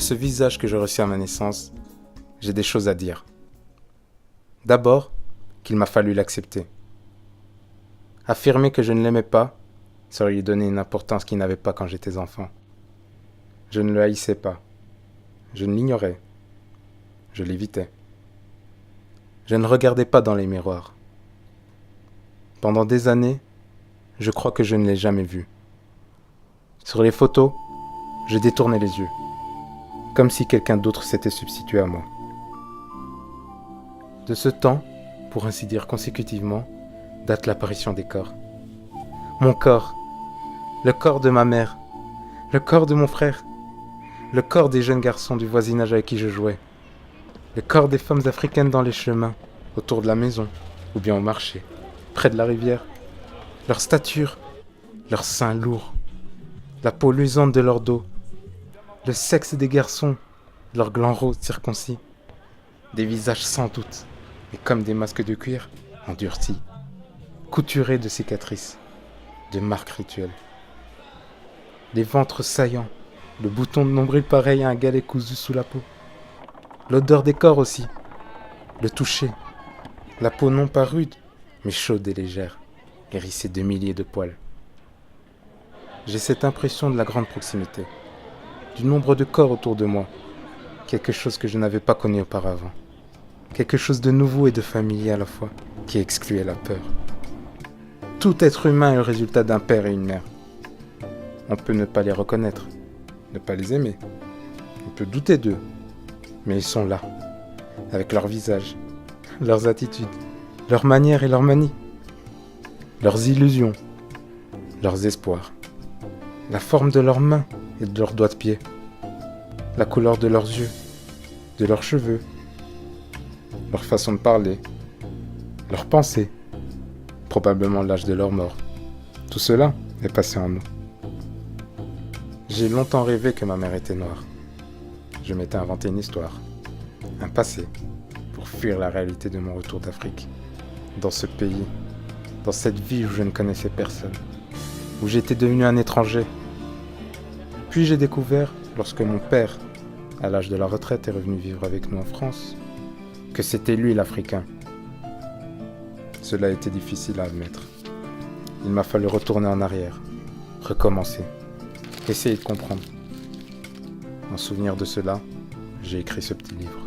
ce visage que je reçus à ma naissance, j'ai des choses à dire. D'abord, qu'il m'a fallu l'accepter. Affirmer que je ne l'aimais pas, ça lui donner une importance qu'il n'avait pas quand j'étais enfant. Je ne le haïssais pas. Je ne l'ignorais. Je l'évitais. Je ne regardais pas dans les miroirs. Pendant des années, je crois que je ne l'ai jamais vu. Sur les photos, je détournais les yeux, comme si quelqu'un d'autre s'était substitué à moi. De ce temps, pour ainsi dire consécutivement, date l'apparition des corps. Mon corps, le corps de ma mère, le corps de mon frère, le corps des jeunes garçons du voisinage avec qui je jouais, le corps des femmes africaines dans les chemins, autour de la maison, ou bien au marché, près de la rivière, leur stature, leurs seins lourds, la peau luisante de leur dos, le sexe des garçons, leurs glands roses circoncis, des visages sans doute, mais comme des masques de cuir, endurcis, couturés de cicatrices, de marques rituelles. Les ventres saillants, le bouton de nombril pareil à un galet cousu sous la peau. L'odeur des corps aussi, le toucher, la peau non pas rude, mais chaude et légère, hérissée de milliers de poils. J'ai cette impression de la grande proximité, du nombre de corps autour de moi, quelque chose que je n'avais pas connu auparavant, quelque chose de nouveau et de familier à la fois, qui excluait la peur. Tout être humain est le résultat d'un père et une mère. On peut ne pas les reconnaître, ne pas les aimer, on peut douter d'eux, mais ils sont là, avec leur visage, leurs attitudes, leurs manières et leurs manies, leurs illusions, leurs espoirs, la forme de leurs mains et de leurs doigts de pied, la couleur de leurs yeux, de leurs cheveux, leur façon de parler, leurs pensées, probablement l'âge de leur mort. Tout cela est passé en nous. J'ai longtemps rêvé que ma mère était noire. Je m'étais inventé une histoire, un passé, pour fuir la réalité de mon retour d'Afrique. Dans ce pays, dans cette vie où je ne connaissais personne, où j'étais devenu un étranger. Puis j'ai découvert, lorsque mon père, à l'âge de la retraite, est revenu vivre avec nous en France, que c'était lui l'Africain. Cela a été difficile à admettre. Il m'a fallu retourner en arrière, recommencer, essayer de comprendre. En souvenir de cela, j'ai écrit ce petit livre.